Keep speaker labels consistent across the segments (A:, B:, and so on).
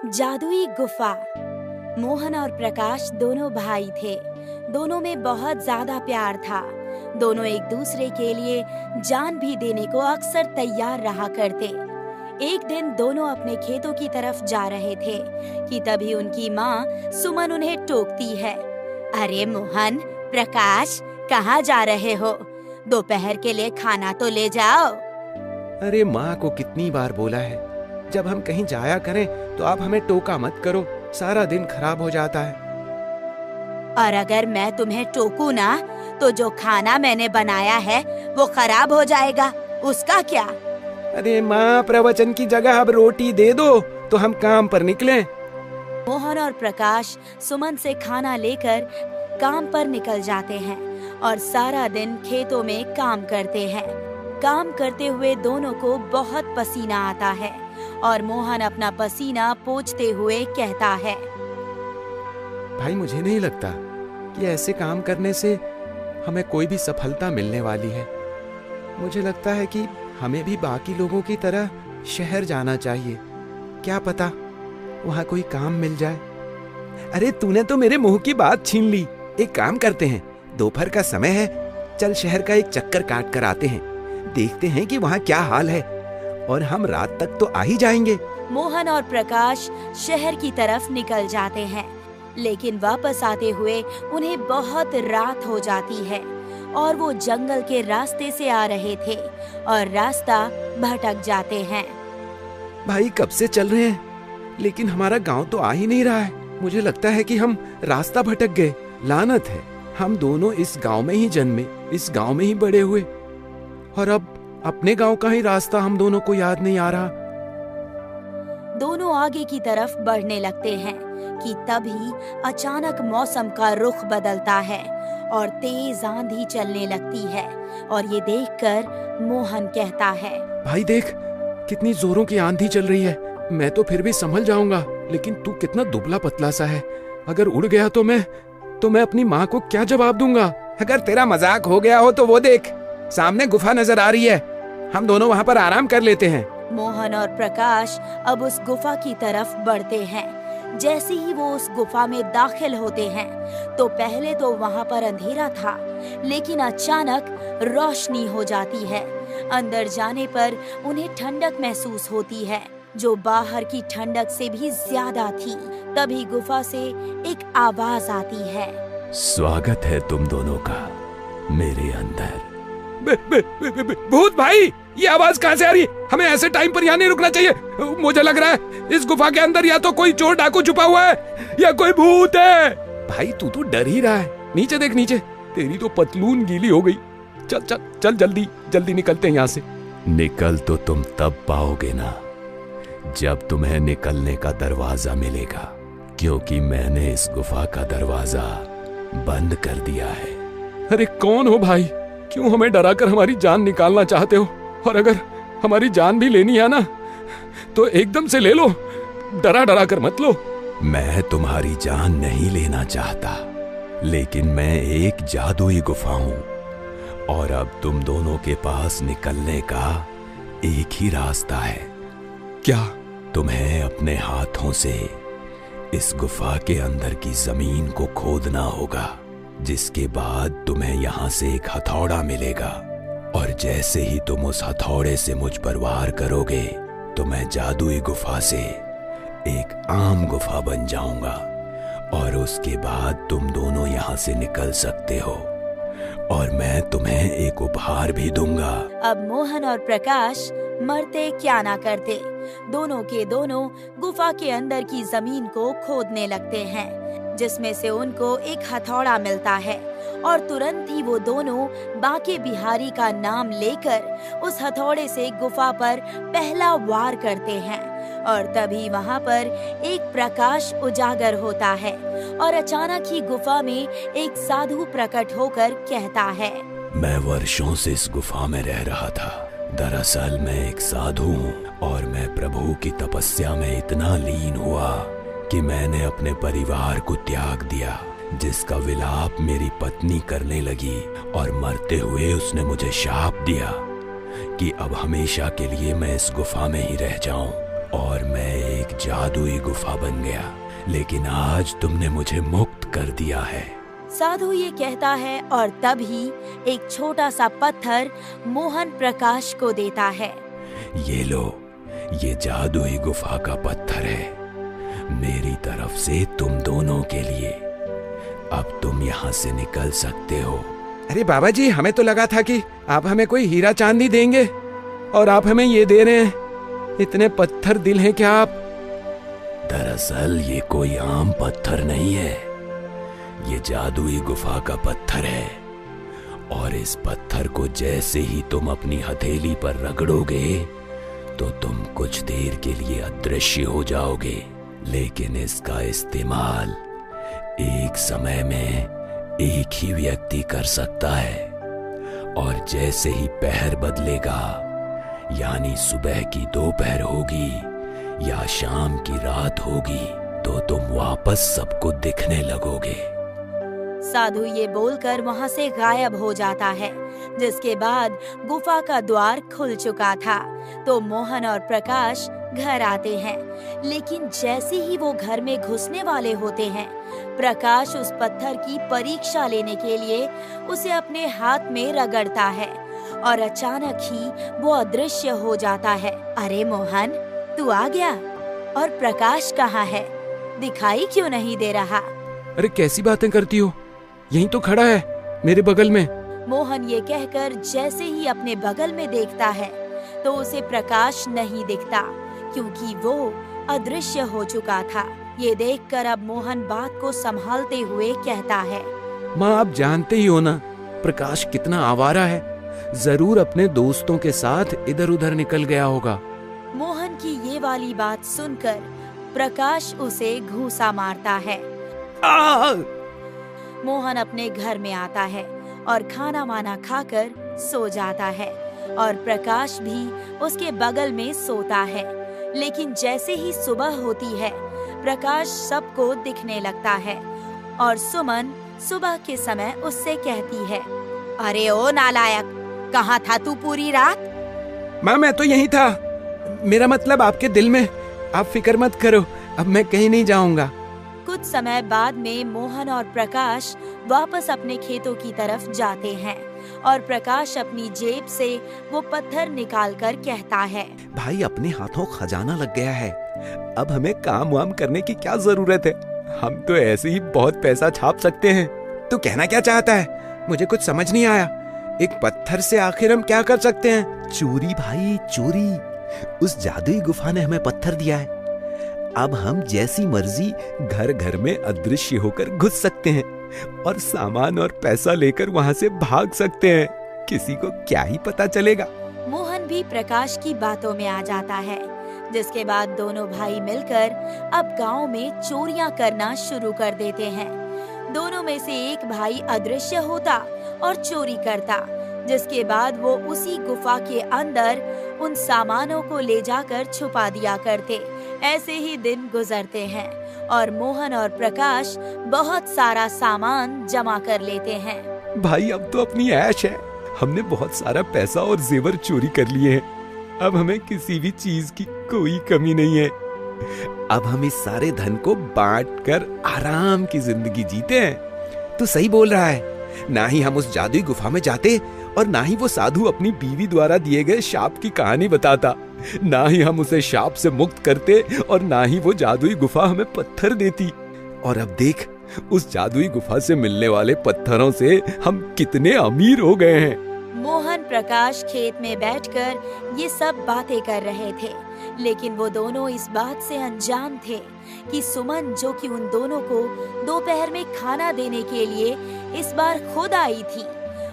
A: जादुई गुफा। मोहन और प्रकाश दोनों भाई थे। दोनों में बहुत ज्यादा प्यार था। दोनों एक दूसरे के लिए जान भी देने को अक्सर तैयार रहा करते। एक दिन दोनों अपने खेतों की तरफ जा रहे थे कि तभी उनकी माँ सुमन उन्हें टोकती है। अरे मोहन, प्रकाश, कहाँ जा रहे हो? दोपहर के लिए खाना तो ले जाओ।
B: अरे माँ को कितनी बार बोला है, जब हम कहीं जाया करें तो आप हमें टोका मत करो, सारा दिन खराब हो जाता है।
A: और अगर मैं तुम्हें टोकूं ना तो जो खाना मैंने बनाया है वो खराब हो जाएगा, उसका क्या?
B: अरे माँ, प्रवचन की जगह अब रोटी दे दो तो हम काम पर निकलें।
A: मोहन और प्रकाश सुमन से खाना लेकर काम पर निकल जाते हैं और सारा दिन खेतों में काम करते हैं। काम करते हुए दोनों को बहुत पसीना आता है और मोहन अपना पसीना पोंछते हुए कहता है,
B: भाई मुझे नहीं लगता कि ऐसे काम करने से हमें कोई भी सफलता मिलने वाली है। मुझे लगता है कि हमें भी बाकी लोगों की तरह शहर जाना चाहिए। क्या पता वहाँ कोई काम मिल जाए। अरे तूने तो मेरे मुंह की बात छीन ली। एक काम करते हैं, दोपहर का समय है, चल शहर का एक चक्कर काट कर आते हैं, देखते हैं कि वहाँ क्या हाल है, और हम रात तक तो आ ही जाएंगे।
A: मोहन और प्रकाश शहर की तरफ निकल जाते हैं, लेकिन वापस आते हुए उन्हें बहुत रात हो जाती है और वो जंगल के रास्ते से आ रहे थे और रास्ता भटक जाते हैं।
B: भाई कब से चल रहे हैं, लेकिन हमारा गांव तो आ ही नहीं रहा है। मुझे लगता है कि हम रास्ता भटक गए। लानत है, हम दोनों इस गांव में ही जन्मे, इस गांव में ही बड़े हुए, और अब अपने गांव का ही रास्ता हम दोनों को याद नहीं आ रहा।
A: दोनों आगे की तरफ बढ़ने लगते हैं कि तभी अचानक मौसम का रुख बदलता है और तेज आंधी चलने लगती है। और ये देखकर मोहन कहता है, भाई
B: देख, कितनी जोरों की आंधी चल रही है। मैं तो फिर भी संभल जाऊंगा, लेकिन तू कितना दुबला पतला सा है। अगर उड़ गया तो मैं अपनी माँ को क्या जवाब दूंगा? अगर तेरा मजाक हो गया हो तो वो देख, सामने गुफा नजर आ रही है, हम दोनों वहाँ पर आराम कर लेते हैं।
A: मोहन और प्रकाश अब उस गुफा की तरफ बढ़ते हैं। जैसे ही वो उस गुफा में दाखिल होते हैं तो पहले तो वहाँ पर अंधेरा था, लेकिन अचानक रोशनी हो जाती है। अंदर जाने पर उन्हें ठंडक महसूस होती है, जो बाहर की ठंडक से भी ज्यादा थी। तभी गुफा से एक आवाज आती है,
C: स्वागत है तुम दोनों का मेरे अंदर।
B: भूत भाई, ये आवाज कहाँ से आ रही है? हमें ऐसे टाइम पर यहाँ नहीं रुकना चाहिए। मुझे लग रहा है इस गुफा के अंदर या तो कोई चोर डाकू छुपा हुआ है या कोई भूत है। भाई तू तो डर ही रहा है। नीचे देख, नीचे तेरी तो पतलून गीली हो गई। चल चल चल, जल्दी जल्दी निकलते हैं यहाँ से।
C: निकल तो तुम तब पाओगे ना जब तुम्हें निकलने का दरवाजा मिलेगा, क्योंकि मैंने इस गुफा का दरवाजा बंद कर दिया है।
B: अरे कौन हो भाई? क्यों हमें डराकर हमारी जान निकालना चाहते हो? और अगर हमारी जान भी लेनी है ना तो एकदम से ले लो, डरा डरा कर मत लो।
C: मैं तुम्हारी जान नहीं लेना चाहता, लेकिन मैं एक जादुई गुफा हूँ और अब तुम दोनों के पास निकलने का एक ही रास्ता है।
B: क्या?
C: तुम्हें अपने हाथों से इस गुफा के अंदर की जमीन को खोदना होगा, जिसके बाद तुम्हें यहाँ से एक हथौड़ा मिलेगा, और जैसे ही तुम उस हथौड़े से मुझ पर वार करोगे तो मैं जादुई गुफा से एक आम गुफा बन जाऊंगा, और उसके बाद तुम दोनों यहाँ से निकल सकते हो, और मैं तुम्हें एक उपहार भी दूंगा।
A: अब मोहन और प्रकाश मरते क्या ना करते, दोनों के दोनों गुफा के अंदर की जमीन को खोदने लगते हैं, जिसमें से उनको एक हथौड़ा मिलता है, और तुरंत ही वो दोनों बांके बिहारी का नाम लेकर उस हथौड़े से गुफा पर पहला वार करते हैं। और तभी वहाँ पर एक प्रकाश उजागर होता है और अचानक ही गुफा में एक साधु प्रकट होकर कहता है,
C: मैं वर्षों से इस गुफा में रह रहा था। दरअसल मैं एक साधु हूँ और मैं प्रभु की तपस्या में इतना लीन हुआ कि मैंने अपने परिवार को त्याग दिया, जिसका विलाप मेरी पत्नी करने लगी, और मरते हुए उसने मुझे शाप दिया कि अब हमेशा के लिए मैं इस गुफा में ही रह जाऊं और मैं एक एक जादुई गुफा बन गया, लेकिन आज तुमने मुझे मुक्त कर दिया है।
A: साधु ये कहता है और तभी एक छोटा सा पत्थर मोहन प्रकाश को देता है।
C: ये लो, ये जादुई गुफा का पत्थर है, मेरी तरफ से तुम दोनों के लिए। अब तुम यहाँ से निकल सकते हो।
B: अरे बाबा जी, हमें तो लगा था कि आप हमें कोई हीरा चांदी देंगे और आप हमें ये दे रहे हैं। इतने पत्थर दिल हैं क्या आप?
C: दरअसल ये कोई आम पत्थर नहीं है, ये जादुई गुफा का पत्थर है, और इस पत्थर को जैसे ही तुम अपनी हथेली पर रगड़ोगे तो तुम कुछ देर के लिए अदृश्य हो जाओगे। लेकिन इसका इस्तेमाल एक समय में एक ही व्यक्ति कर सकता है, और जैसे ही पहर बदलेगा, यानी सुबह की दोपहर होगी या शाम की रात होगी, तो तुम वापस सबको दिखने लगोगे।
A: साधु ये बोलकर वहाँ से गायब हो जाता है। जिसके बाद गुफा का द्वार खुल चुका था तो मोहन और प्रकाश घर आते हैं। लेकिन जैसे ही वो घर में घुसने वाले होते हैं, प्रकाश उस पत्थर की परीक्षा लेने के लिए उसे अपने हाथ में रगड़ता है और अचानक ही वो अदृश्य हो जाता है। अरे मोहन, तू आ गया? और प्रकाश कहाँ है? दिखाई क्यों नहीं दे रहा?
B: अरे कैसी बातें करती हो, यहीं तो खड़ा है मेरे बगल में।
A: मोहन ये कहकर जैसे ही अपने बगल में देखता है तो उसे प्रकाश नहीं दिखता, क्योंकि वो अदृश्य हो चुका था। ये देखकर अब मोहन बात को संभालते हुए कहता है,
B: माँ आप जानते ही हो ना, प्रकाश कितना आवारा है, जरूर अपने दोस्तों के साथ इधर उधर निकल गया होगा।
A: मोहन की ये वाली बात सुनकर प्रकाश उसे घूंसा मारता है। मोहन अपने घर में आता है और खाना वाना खाकर सो जाता है और प्रकाश भी उसके बगल में सोता है। लेकिन जैसे ही सुबह होती है, प्रकाश सबको दिखने लगता है और सुमन सुबह के समय उससे कहती है, अरे ओ नालायक, कहाँ था तू पूरी रात?
B: माँ मैं तो यहीं था, मेरा मतलब आपके दिल में। आप फिक्र मत करो, अब मैं कहीं नहीं जाऊंगा।
A: कुछ समय बाद में मोहन और प्रकाश वापस अपने खेतों की तरफ जाते हैं और प्रकाश अपनी जेब से वो पत्थर निकालकर कहता है,
B: भाई अपने हाथों खजाना लग गया है, अब हमें काम वाम करने की क्या जरूरत है, हम तो ऐसे ही बहुत पैसा छाप सकते हैं। तू कहना क्या चाहता है? मुझे कुछ समझ नहीं आया। एक पत्थर से आखिर हम क्या कर सकते हैं?
D: चोरी भाई चोरी, उस जादुई गुफा ने हमें पत्थर दिया है। अब हम जैसी मर्जी घर घर में अदृश्य होकर घुस सकते हैं और सामान और पैसा लेकर वहाँ से भाग सकते हैं। किसी को क्या ही पता चलेगा।
A: मोहन भी प्रकाश की बातों में आ जाता है। जिसके बाद दोनों भाई मिलकर अब गांव में चोरियां करना शुरू कर देते हैं। दोनों में से एक भाई अदृश्य होता और चोरी करता, जिसके बाद वो उसी गुफा के अंदर उन सामानों को ले जाकर छुपा दिया करते। ऐसे ही दिन गुजरते हैं और मोहन और प्रकाश बहुत सारा सामान जमा कर लेते हैं।
D: भाई अब तो अपनी ऐश है, हमने बहुत सारा पैसा और जेवर चोरी कर लिए हैं। अब हमें किसी भी चीज की कोई कमी नहीं है। अब हम इस सारे धन को बांटकर आराम की जिंदगी जीते हैं।
B: तू सही बोल रहा है। ना ही हम उस जादुई गुफा में जाते और ना ही वो साधु अपनी बीवी द्वारा दिए गए शाप की कहानी बताता।
D: ना ही हम उसे शाप से मुक्त करते और ना ही वो जादुई गुफा हमें पत्थर देती। और अब देख, उस जादुई गुफा से मिलने वाले पत्थरों से हम कितने अमीर हो गए हैं।
A: मोहन प्रकाश खेत में बैठकर ये सब बातें कर रहे थे, लेकिन वो दोनों इस बात से अनजान थे कि सुमन, जो कि उन दोनों को दोपहर में खाना देने के लिए इस बार खुद आई थी,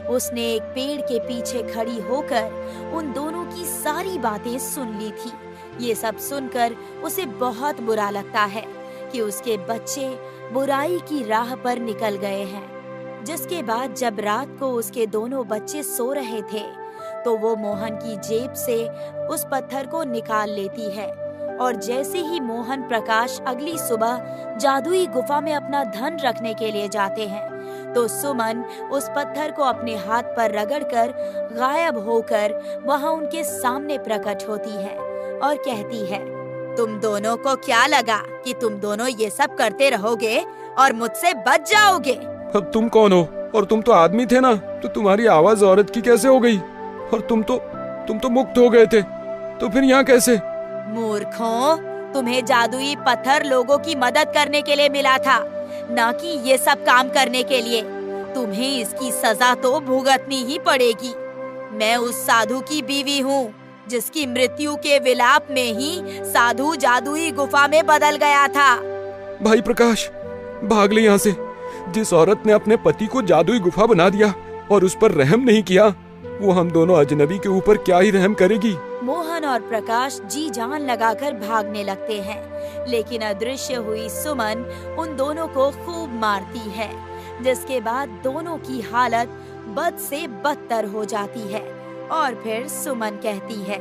A: उसने एक पेड़ के पीछे खड़ी होकर उन दोनों की सारी बातें सुन ली थी। ये सब सुनकर उसे बहुत बुरा लगता है कि उसके बच्चे बुराई की राह पर निकल गए हैं। जिसके बाद जब रात को उसके दोनों बच्चे सो रहे थे तो वो मोहन की जेब से उस पत्थर को निकाल लेती है और जैसे ही मोहन प्रकाश अगली सुबह जादुई गुफा में अपना धन रखने के लिए जाते हैं तो सुमन उस पत्थर को अपने हाथ पर रगड़कर गायब होकर वहां उनके सामने प्रकट होती है और कहती है, तुम दोनों को क्या लगा कि तुम दोनों ये सब करते रहोगे और मुझसे बच जाओगे?
B: अब तुम कौन हो? और तुम तो आदमी थे ना, तो तुम्हारी आवाज औरत की कैसे हो गई? और तुम तो मुक्त हो गए थे, तो फिर यहाँ कैसे?
A: मूर्खों, तुम्हें जादुई पत्थर लोगों की मदद करने के लिए मिला था, न कि ये सब काम करने के लिए। तुम्हें इसकी सजा तो भुगतनी ही पड़ेगी। मैं उस साधु की बीवी हूँ जिसकी मृत्यु के विलाप में ही साधु जादुई गुफा में बदल गया था।
B: भाई प्रकाश, भाग ले यहाँ से। जिस औरत ने अपने पति को जादुई गुफा बना दिया और उस पर रहम नहीं किया, वो हम दोनों अजनबी के ऊपर क्या ही रहम करेगी।
A: मोहन और प्रकाश जी जान लगाकर भागने लगते हैं, लेकिन अदृश्य हुई सुमन उन दोनों को खूब मारती है, जिसके बाद दोनों की हालत बद से बदतर हो जाती है। और फिर सुमन कहती है,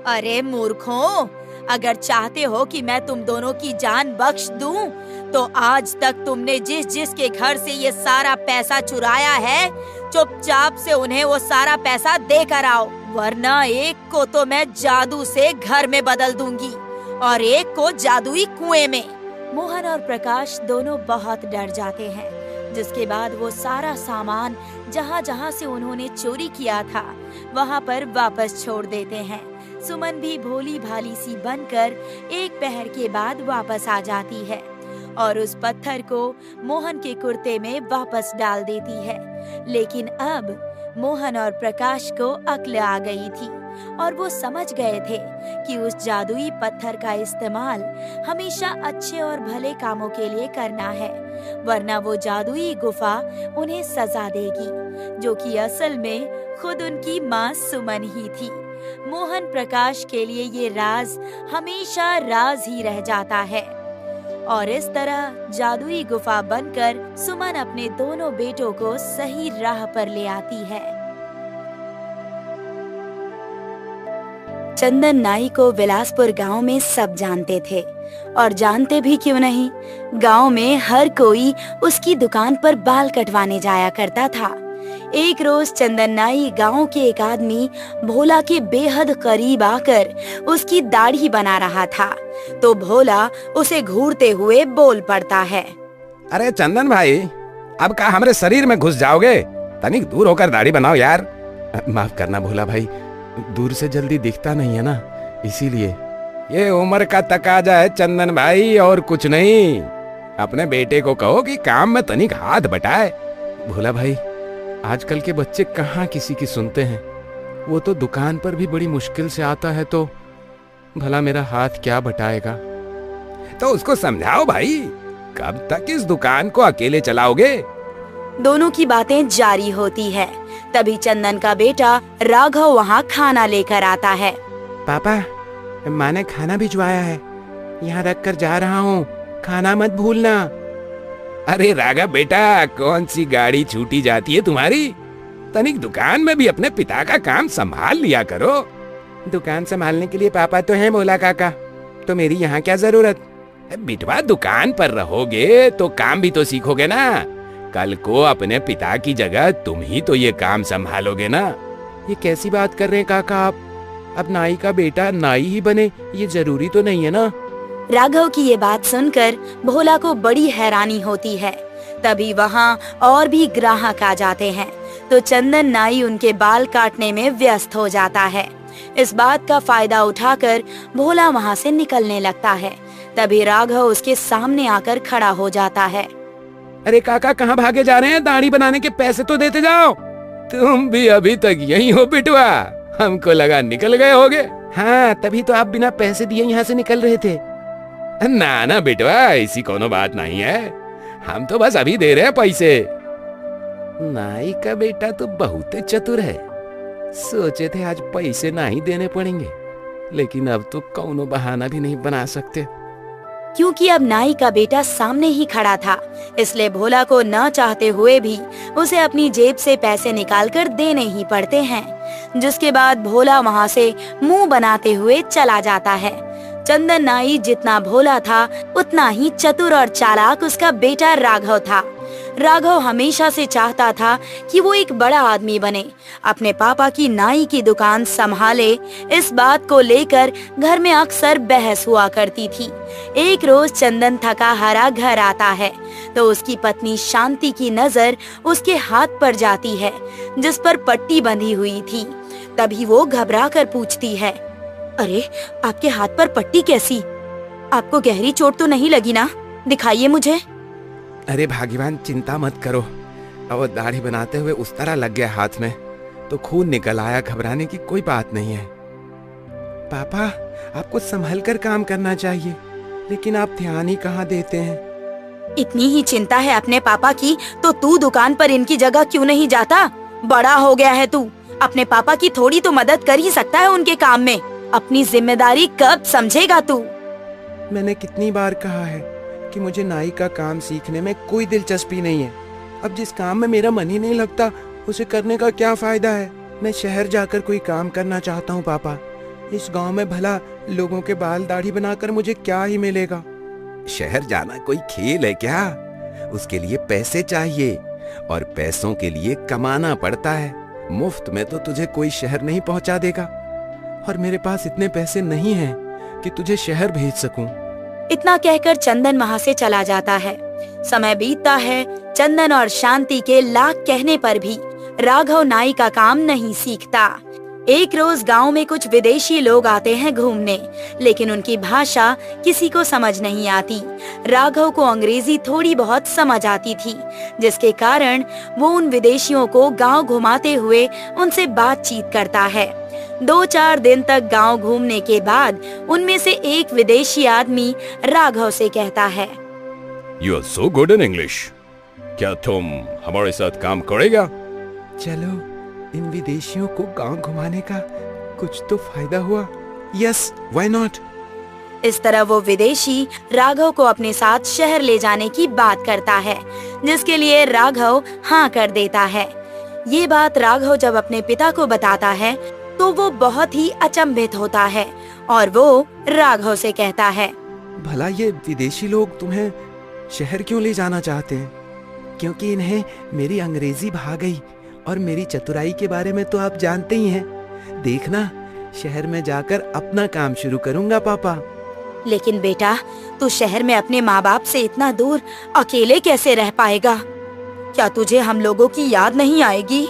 A: अरे मूर्खों, अगर चाहते हो कि मैं तुम दोनों की जान बख्श दूं, तो आज तक तुमने जिस जिस के घर से ये सारा पैसा चुराया है, चुपचाप से उन्हें वो सारा पैसा दे कर आओ, वरना एक को तो मैं जादू से घर में बदल दूंगी और एक को जादुई कुएं में। मोहन और प्रकाश दोनों बहुत डर जाते हैं, जिसके बाद वो सारा सामान जहाँ जहाँ से उन्होंने चोरी किया था वहाँ पर वापस छोड़ देते हैं। सुमन भी भोली भाली सी बनकर एक पहर के बाद वापस आ जाती है और उस पत्थर को मोहन के कुर्ते में वापस डाल देती है। लेकिन अब मोहन और प्रकाश को अक्ल आ गई थी और वो समझ गए थे कि उस जादुई पत्थर का इस्तेमाल हमेशा अच्छे और भले कामों के लिए करना है, वरना वो जादुई गुफा उन्हें सजा देगी, जो कि असल में खुद उनकी माँ सुमन ही थी। मोहन प्रकाश के लिए ये राज हमेशा राज ही रह जाता है और इस तरह जादुई गुफा बनकर सुमन अपने दोनों बेटों को सही राह पर ले आती है। चंदन नाई को बिलासपुर गांव में सब जानते थे और जानते भी क्यों नहीं, गांव में हर कोई उसकी दुकान पर बाल कटवाने जाया करता था। एक रोज चंदन नाई गांव के एक आदमी भोला के बेहद करीब आकर उसकी दाढ़ी बना रहा था, तो भोला उसे घूरते हुए बोल पड़ता है,
C: अरे चंदन भाई, अब क्या हमारे शरीर में घुस जाओगे? तनिक दूर होकर दाढ़ी बनाओ यार।
B: माफ करना भोला भाई, दूर से जल्दी दिखता नहीं है ना, इसीलिए।
C: ये उम्र का तकाजा है चंदन भाई, और कुछ नहीं। अपने बेटे को कहो कि काम में तनिक हाथ बटाए।
B: भोला भाई, आजकल के बच्चे कहाँ किसी की सुनते हैं। वो तो दुकान पर भी बड़ी मुश्किल से आता है, तो भला मेरा हाथ क्या बटाएगा?
C: तो उसको समझाओ भाई, कब तक इस दुकान को अकेले चलाओगे?
A: दोनों की बातें जारी होती है। तभी चंदन का बेटा राघव वहाँ खाना लेकर आता है।
B: पापा, माँ ने खाना भिजवाया है, यहाँ रख कर जा रहा हूँ, खाना मत भूलना।
C: अरे राघव बेटा, कौन सी गाड़ी छूटी जाती है तुम्हारी? तनिक दुकान में भी अपने पिता का काम संभाल लिया करो।
B: दुकान संभालने के लिए पापा तो हैं भोला काका, तो मेरी यहाँ क्या जरूरत?
C: बिटवा, दुकान पर रहोगे तो काम भी तो सीखोगे ना। कल को अपने पिता की जगह तुम ही तो ये काम संभालोगे ना।
B: ये कैसी बात कर रहे हैं काका आप? अब नाई का बेटा नाई ही बने, ये जरूरी तो नहीं है ना।
A: राघव की ये बात सुनकर भोला को बड़ी हैरानी होती है। तभी वहाँ और भी ग्राहक आ जाते हैं, तो चंदन नाई उनके बाल काटने में व्यस्त हो जाता है। इस बात का फायदा उठाकर भोला वहाँ से निकलने लगता है। तभी राघव उसके सामने आकर खड़ा हो जाता है।
C: अरे काका, कहाँ भागे जा रहे हैं? दाढ़ी बनाने के पैसे तो देते जाओ। तुम भी अभी तक यहीं हो बिटवा? हमको लगा निकल गए होगे।
B: हाँ, तभी तो आप बिना पैसे दिए यहाँ से निकल रहे थे।
C: ना ना बिटवा, ऐसी कोनो बात नहीं है, हम तो बस अभी दे रहे हैं पैसे।
B: नाई का बेटा तो बहुत चतुर है। सोचे थे आज पैसे नहीं देने पड़ेंगे, लेकिन अब तो कौनो बहाना भी नहीं बना सकते।
A: क्योंकि अब नाई का बेटा सामने ही खड़ा था, इसलिए भोला को न चाहते हुए भी उसे अपनी जेब से पैसे निकालकर देने ही पड़ते हैं। जिसके बाद भोला वहाँ से मुंह बनाते हुए चला जाता है। चंदन नाई जितना भोला था, उतना ही चतुर और चालाक उसका बेटा राघव था। राघव हमेशा से चाहता था कि वो एक बड़ा आदमी बने, अपने पापा की नाई की दुकान संभाले। इस बात को लेकर घर में अक्सर बहस हुआ करती थी। एक रोज चंदन थका हारा घर आता है तो उसकी पत्नी शांति की नजर उसके हाथ पर जाती है जिस पर पट्टी बंधी हुई थी। तभी वो घबरा कर पूछती है, अरे आपके हाथ पर पट्टी कैसी? आपको गहरी चोट तो नहीं लगी ना? दिखाइए मुझे।
B: अरे भाग्यवान, चिंता मत करो। और दाढ़ी बनाते हुए उस तरह लग गया हाथ में तो खून निकल आया। घबराने की कोई बात नहीं है। पापा, आपको संभल कर काम करना चाहिए, लेकिन आप ध्यान ही कहाँ देते हैं।
A: इतनी ही चिंता है अपने पापा की तो तू दुकान पर इनकी जगह क्यों नहीं जाता? बड़ा हो गया है तू, अपने पापा की थोड़ी तो मदद कर ही सकता है उनके काम में। अपनी जिम्मेदारी कब समझेगा तू?
B: मैंने कितनी बार कहा है कि मुझे नाई का काम सीखने में कोई दिलचस्पी नहीं है। अब जिस काम में मेरा मन ही नहीं लगता उसे करने का क्या फायदा है। मैं शहर जाकर कोई काम करना चाहता हूँ पापा। इस गांव में भला लोगों के बाल दाढ़ी बनाकर मुझे क्या ही मिलेगा।
D: शहर जाना कोई खेल है क्या? उसके लिए पैसे चाहिए और पैसों के लिए कमाना पड़ता है।
B: मुफ्त में तो तुझे कोई शहर नहीं पहुंचा देगा, और मेरे पास इतने पैसे नहीं हैं कि तुझे शहर भेज सकूं।
A: इतना कहकर चंदन वहाँ से चला जाता है। समय बीतता है। चंदन और शांति के लाख कहने पर भी राघव नाई का काम नहीं सीखता। एक रोज गांव में कुछ विदेशी लोग आते हैं घूमने, लेकिन उनकी भाषा किसी को समझ नहीं आती। राघव को अंग्रेजी थोड़ी बहुत समझ आती थी, जिसके कारण वो उन विदेशियों को गांव घुमाते हुए उनसे बातचीत करता है। 2-4 दिन तक गांव घूमने के बाद उनमें से एक विदेशी आदमी राघव से कहता है,
C: You are so good in English. क्या तुम हमारे साथ काम करेगा?
B: चलो, इन विदेशियों को गांव घुमाने का कुछ तो फायदा हुआ। Yes, why not.
A: इस तरह वो विदेशी राघव को अपने साथ शहर ले जाने की बात करता है, जिसके लिए राघव हाँ कर देता है। ये बात राघव जब अपने पिता को बताता है तो वो बहुत ही अचंभित होता है और वो राघव से कहता है,
B: भला ये विदेशी लोग तुम्हें शहर क्यों ले जाना चाहते हैं? क्योंकि इन्हें मेरी अंग्रेजी भा गई और मेरी चतुराई के बारे में तो आप जानते ही हैं। देखना, शहर में जाकर अपना काम शुरू करूंगा पापा।
A: लेकिन बेटा, तू शहर में अपने माँ बाप से इतना दूर अकेले कैसे रह पाएगा? क्या तुझे हम लोगों की याद नहीं आएगी?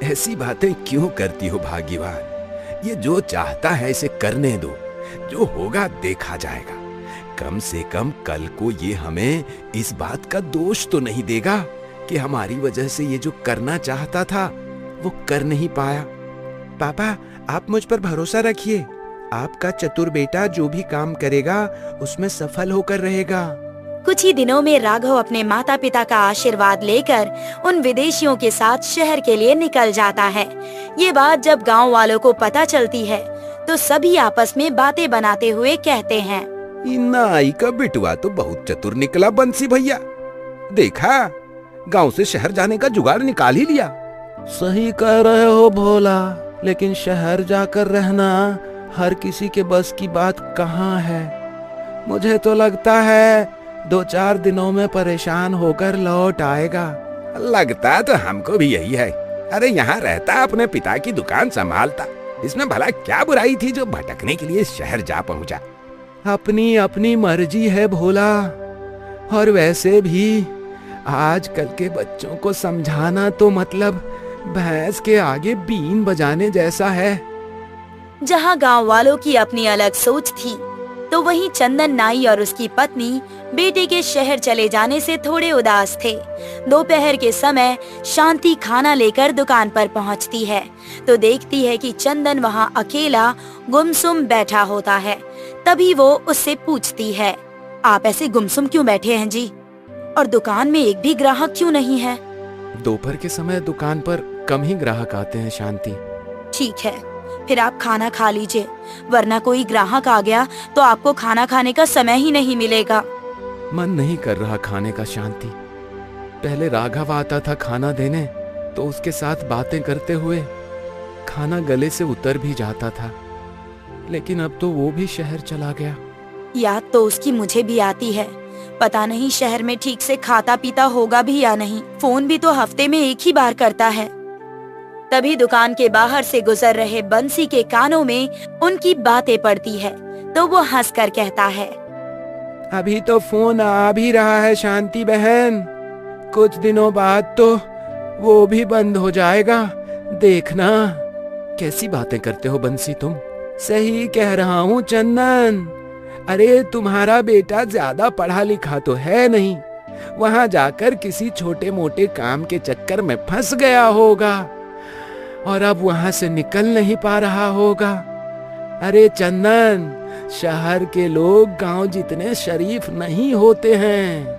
D: ऐसी बातें क्यों करती हो भाग्यवान? ये जो चाहता है इसे करने दो, जो होगा देखा जाएगा। कम से कम कल को ये हमें इस बात का दोष तो नहीं देगा कि हमारी वजह से ये जो करना चाहता था वो कर नहीं पाया।
B: पापा, आप मुझ पर भरोसा रखिए। आपका चतुर बेटा जो भी काम करेगा उसमें सफल होकर रहेगा।
A: कुछ ही दिनों में राघव अपने माता पिता का आशीर्वाद लेकर उन विदेशियों के साथ शहर के लिए निकल जाता है। ये बात जब गांव वालों को पता चलती है तो सभी आपस में बातें बनाते हुए कहते हैं,
D: नाई का बिटुआ तो बहुत चतुर निकला बंसी भैया। देखा, गांव से शहर जाने का जुगाड़ निकाल ही लिया।
B: सही कह रहे हो भोला, लेकिन शहर जाकर रहना हर किसी के बस की बात कहाँ है। मुझे तो लगता है 2-4 दिनों में परेशान होकर लौट आएगा।
D: लगता तो हमको भी यही है। अरे यहाँ रहता, अपने पिता की दुकान संभालता, इसमें भला क्या बुराई थी जो भटकने के लिए शहर जा पहुँचा।
B: अपनी अपनी मर्जी है भोला, और वैसे भी आजकल के बच्चों को समझाना तो मतलब भैंस के आगे बीन बजाने जैसा है।
A: जहाँ गांव वालों की अपनी अलग सोच थी, तो वहीं चंदन नाई और उसकी पत्नी बेटे के शहर चले जाने से थोड़े उदास थे। दोपहर के समय शांति खाना लेकर दुकान पर पहुंचती है तो देखती है कि चंदन वहां अकेला गुमसुम बैठा होता है। तभी वो उससे पूछती है, आप ऐसे गुमसुम क्यों बैठे हैं जी? और दुकान में एक भी ग्राहक क्यों नहीं है?
B: दोपहर के समय दुकान पर कम ही ग्राहक आते हैं शांति।
A: ठीक है, फिर आप खाना खा लीजिए, वरना कोई ग्राहक आ गया तो आपको खाना खाने का समय ही नहीं मिलेगा।
B: मन नहीं कर रहा खाने का शांति। पहले राघव आता था खाना देने तो उसके साथ बातें करते हुए खाना गले से उतर भी जाता था, लेकिन अब तो वो भी शहर चला गया।
A: याद तो उसकी मुझे भी आती है, पता नहीं शहर में ठीक से खाता पीता होगा भी या नहीं। फोन भी तो हफ्ते में एक ही बार करता है। तभी दुकान के बाहर से गुजर रहे बंसी के कानों में उनकी बातें पड़ती है, तो वो हंसकर कहता है,
B: अभी तो फोन आ भी रहा है शांति बहन, कुछ दिनों बाद तो वो भी बंद हो जाएगा, देखना। कैसी बातें करते हो बंसी तुम? सही कह रहा हूँ चंदन। अरे तुम्हारा बेटा ज्यादा पढ़ा लिखा तो है नहीं, वहां जाकर किसी छोटे मोटे काम के चक्कर में फंस गया होगा और अब वहां से निकल नहीं पा रहा होगा। अरे चंदन, शहर के लोग गांव जितने शरीफ नहीं होते हैं।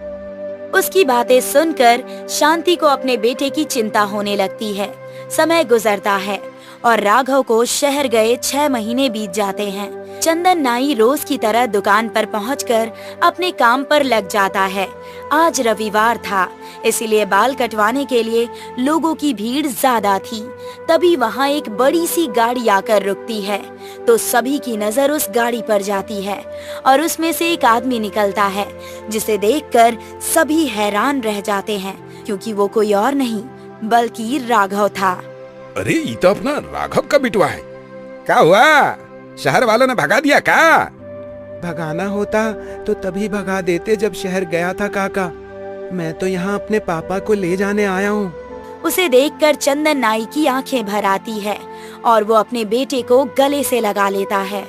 A: उसकी बातें सुनकर शांति को अपने बेटे की चिंता होने लगती है। समय गुजरता है और राघव को शहर गए 6 महीने बीत जाते हैं। चंदन नाई रोज की तरह दुकान पर पहुंचकर अपने काम पर लग जाता है। आज रविवार था, इसलिए बाल कटवाने के लिए लोगों की भीड़ ज्यादा थी। तभी वहां एक बड़ी सी गाड़ी आकर रुकती है, तो सभी की नजर उस गाड़ी पर जाती है और उसमें से एक आदमी निकलता है, जिसे देखकर सभी हैरान रह जाते हैं, क्योंकि वो कोई और नहीं बल्कि राघव था।
C: अरे ये तो अपना राघव का बिटवा है। क्या हुआ, शहर वालों ने भगा दिया क्या?
B: भगाना होता तो तभी भगा देते जब शहर गया था काका। मैं तो यहाँ अपने पापा को ले जाने आया हूँ।
A: उसे देखकर चंदन नाई की आंखें भर आती है और वो अपने बेटे को गले से लगा लेता है।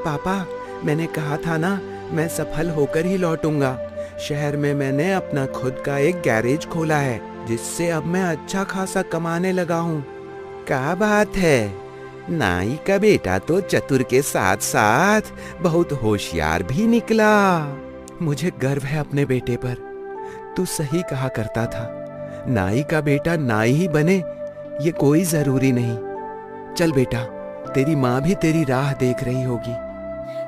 B: पापा, मैंने कहा था ना, मैं सफल होकर ही लौटूंगा। शहर में मैंने अपना खुद का एक गैरेज खोला है, जिससे अब मैं अच्छा खासा कमाने लगा हूँ। क्या बात है, नाई का बेटा तो चतुर के साथ साथ बहुत होशियार भी निकला। मुझे गर्व है अपने बेटे पर। तू सही कहा करता था, नाई का बेटा नाई ही बने ये कोई जरूरी नहीं। चल बेटा, तेरी माँ भी तेरी राह देख रही होगी।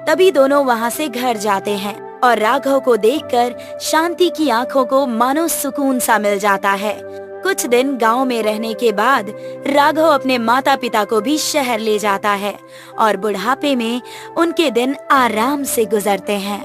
A: तभी दोनों वहाँ से घर जाते हैं और राघव को देखकर शांति की आंखों को मानो सुकून सा मिल जाता है। कुछ दिन गांव में रहने के बाद राघव अपने माता पिता को भी शहर ले जाता है और बुढ़ापे में उनके दिन आराम से गुजरते हैं।